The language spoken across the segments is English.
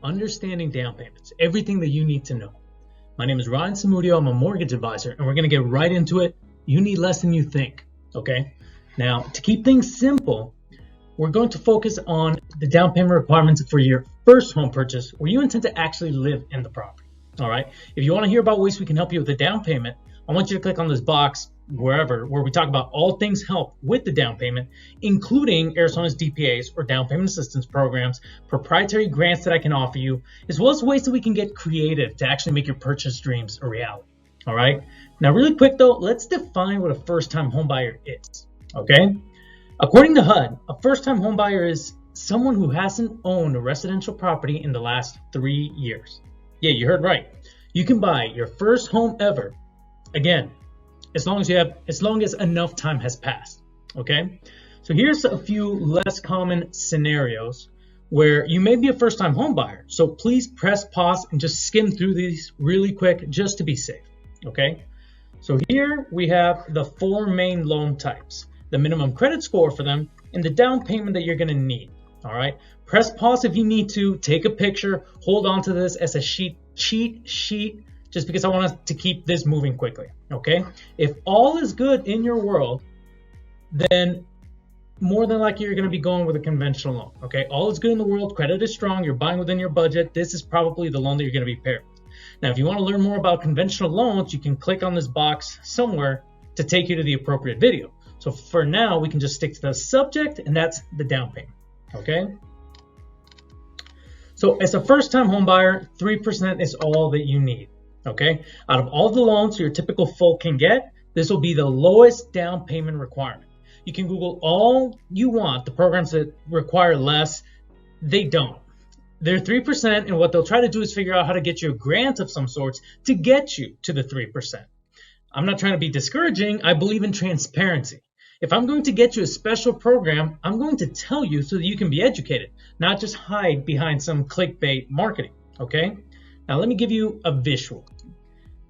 Understanding Down Payments, everything that you need to know. My name is Ryan Samudio. I'm a mortgage advisor, and we're going to get right into it. You need less than you think, okay? Now, to keep things simple, we're going to focus on the down payment requirements for your first home purchase where you intend to actually live in the property, all right? If you want to hear about ways we can help you with the down payment, I want you to click on this box where we talk about all things help with the down payment, including Arizona's DPAs or down payment assistance programs, proprietary grants that I can offer you, as well as ways that we can get creative to actually make your purchase dreams a reality. All right. Now, really quick though, let's define what a first-time homebuyer is. Okay. According to HUD, a first-time homebuyer is someone who hasn't owned a residential property in the last 3 years. Yeah, you heard right. You can buy your first home ever. Again, as long as enough time has passed, okay? So here's a few less common scenarios where you may be a first-time home buyer. So please press pause and just skim through these really quick just to be safe, okay? So here we have the 4 main loan types, the minimum credit score for them, and the down payment that you're gonna need, all right? Press pause if you need to, take a picture, hold on to this as a cheat sheet, just because I want us to keep this moving quickly, okay? If all is good in your world, then more than likely you're gonna be going with a conventional loan, okay? All is good in the world, credit is strong, you're buying within your budget, this is probably the loan that you're gonna be paired with. Now, if you wanna learn more about conventional loans, you can click on this box somewhere to take you to the appropriate video. So for now, we can just stick to the subject, and that's the down payment, okay? So as a first-time home buyer, 3% is all that you need. Okay, out of all the loans your typical folk can get, this will be the lowest down payment requirement. You can Google all you want, the programs that require less, they don't. They're 3%, and what they'll try to do is figure out how to get you a grant of some sorts to get you to the 3%. I'm not trying to be discouraging, I believe in transparency. If I'm going to get you a special program, I'm going to tell you so that you can be educated, not just hide behind some clickbait marketing, okay? Now, let me give you a visual.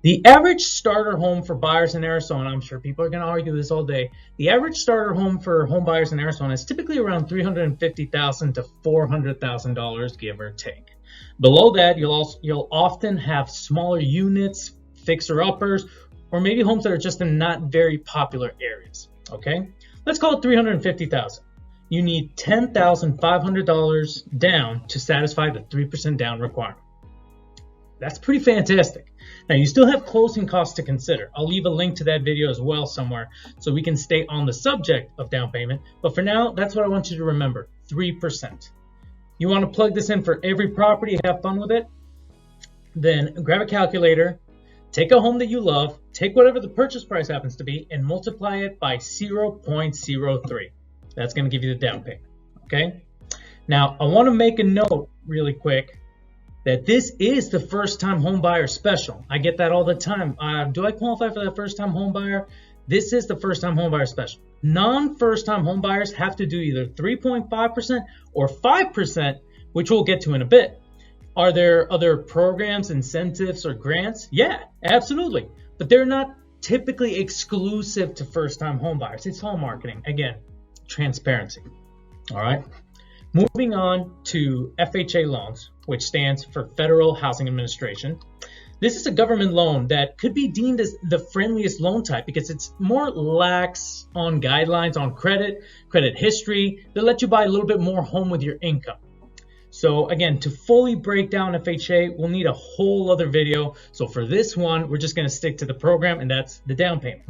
The average starter home for buyers in Arizona, I'm sure people are going to argue this all day. The average starter home for home buyers in Arizona is typically around $350,000 to $400,000, give or take. Below that, you'll often have smaller units, fixer-uppers, or maybe homes that are just in not very popular areas. Okay, let's call it $350,000. You need $10,500 down to satisfy the 3% down requirement. That's pretty fantastic. Now, you still have closing costs to consider. I'll leave a link to that video as well somewhere so we can stay on the subject of down payment. But for now, that's what I want you to remember, 3%. You want to plug this in for every property, have fun with it? Then grab a calculator, take a home that you love, take whatever the purchase price happens to be, and multiply it by 0.03. That's going to give you the down payment, okay? Now, I want to make a note really quick that this is the first-time home buyer special. I get that all the time. Do I qualify for that first-time home buyer? This is the first-time home buyer special. Non-first-time home buyers have to do either 3.5% or 5%, which we'll get to in a bit. Are there other programs, incentives, or grants? Yeah, absolutely. But they're not typically exclusive to first-time home buyers. It's all marketing. Again, transparency. All right. Moving on to FHA loans, which stands for Federal Housing Administration. This is a government loan that could be deemed as the friendliest loan type because it's more lax on guidelines on credit history. They'll let you buy a little bit more home with your income. So again, to fully break down FHA, we'll need a whole other video. So for this one, we're just going to stick to the program, and that's the down payment.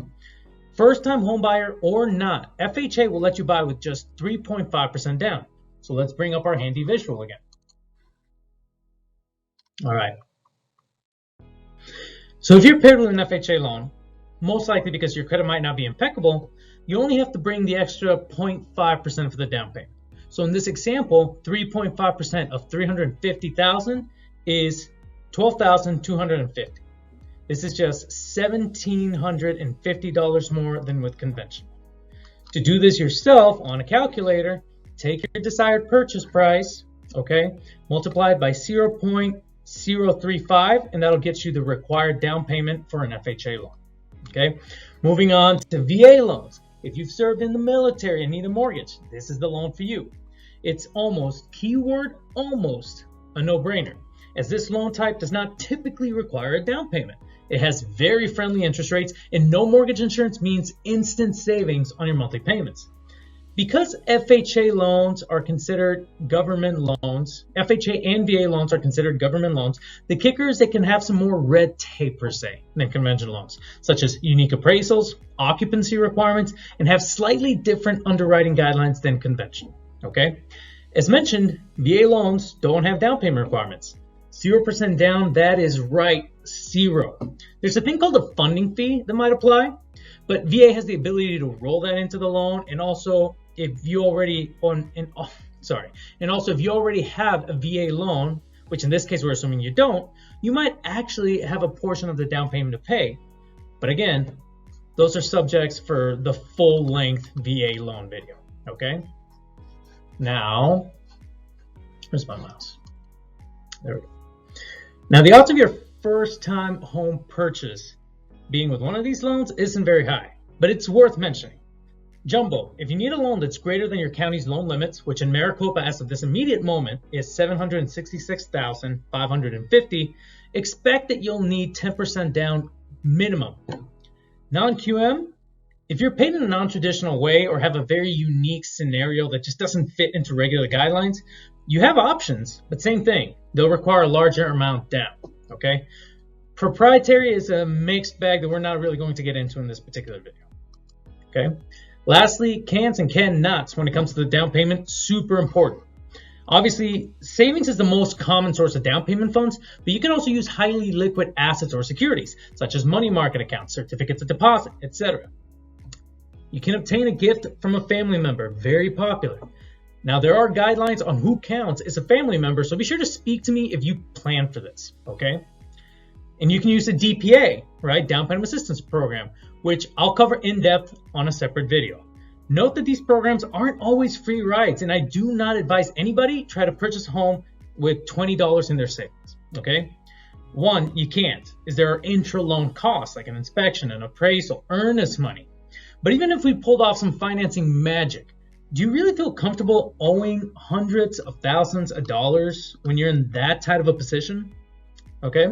First-time home buyer or not, FHA will let you buy with just 3.5% down. So let's bring up our handy visual again. All right. So if you're paired with an FHA loan, most likely because your credit might not be impeccable, you only have to bring the extra 0.5% for the down payment. So in this example, 3.5% of $350,000 is $12,250. This is just $1,750 more than with conventional. To do this yourself on a calculator, take your desired purchase price, okay, multiply it by 0.035, and that'll get you the required down payment for an FHA loan, okay? Moving on to VA loans. If you've served in the military and need a mortgage, this is the loan for you. It's almost, keyword almost, a no-brainer, as this loan type does not typically require a down payment. It has very friendly interest rates, and no mortgage insurance means instant savings on your monthly payments. Because FHA loans are considered government loans, FHA and VA loans are considered government loans, the kicker is they can have some more red tape per se than conventional loans, such as unique appraisals, occupancy requirements, and have slightly different underwriting guidelines than conventional, okay? As mentioned, VA loans don't have down payment requirements. 0% down, that is right, 0. There's a thing called a funding fee that might apply, but VA has the ability to roll that into the loan, and also if you already if you already have a VA loan, which in this case we're assuming you don't, you might actually have a portion of the down payment to pay. But again, those are subjects for the full-length VA loan video, okay? Now, where's my mouse? There we go. Now, the odds of your first-time home purchase being with one of these loans isn't very high, but it's worth mentioning. Jumbo, if you need a loan that's greater than your county's loan limits, which in Maricopa as of this immediate moment is $766,550, expect that you'll need 10% down minimum. Non-QM, if you're paid in a non-traditional way or have a very unique scenario that just doesn't fit into regular guidelines, you have options, but same thing. They'll require a larger amount down, okay? Proprietary is a mixed bag that we're not really going to get into in this particular video, okay? Lastly, cans and cannots when it comes to the down payment, super important. Obviously, savings is the most common source of down payment funds, but you can also use highly liquid assets or securities, such as money market accounts, certificates of deposit, etc. You can obtain a gift from a family member, very popular. Now, there are guidelines on who counts as a family member, so be sure to speak to me if you plan for this, okay? And you can use a DPA, right, Down Payment Assistance Program, which I'll cover in depth on a separate video. Note that these programs aren't always free rides, and I do not advise anybody try to purchase a home with $20 in their savings, okay? One, you can't, is there are intra-loan costs like an inspection, an appraisal, earnest money. But even if we pulled off some financing magic, do you really feel comfortable owing hundreds of thousands of dollars when you're in that tight of a position? Okay?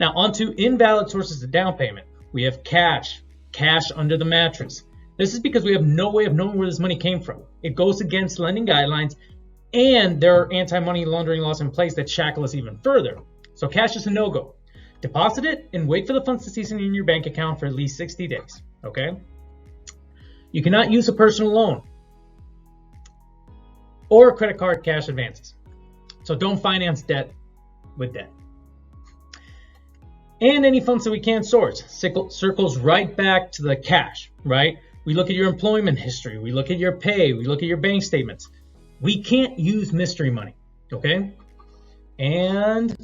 Now, on to invalid sources of down payment. We have cash under the mattress. This is because we have no way of knowing where this money came from. It goes against lending guidelines, and there are anti-money laundering laws in place that shackle us even further. So cash is a no-go. Deposit it and wait for the funds to season in your bank account for at least 60 days, okay? You cannot use a personal loan or credit card cash advances. So don't finance debt with debt. And any funds that we can't source circles right back to the cash, right? We look at your employment history, we look at your pay, we look at your bank statements. We can't use mystery money, okay? And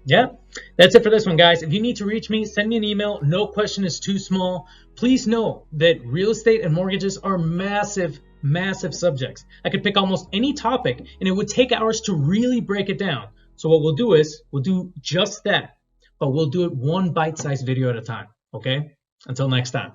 yeah, that's it for this one, guys. If you need to reach me, send me an email. No question is too small. Please know that real estate and mortgages are massive subjects. I could pick almost any topic and it would take hours to really break it down. So what we'll do is we'll do just that, but we'll do it one bite-sized video at a time, okay? Until next time.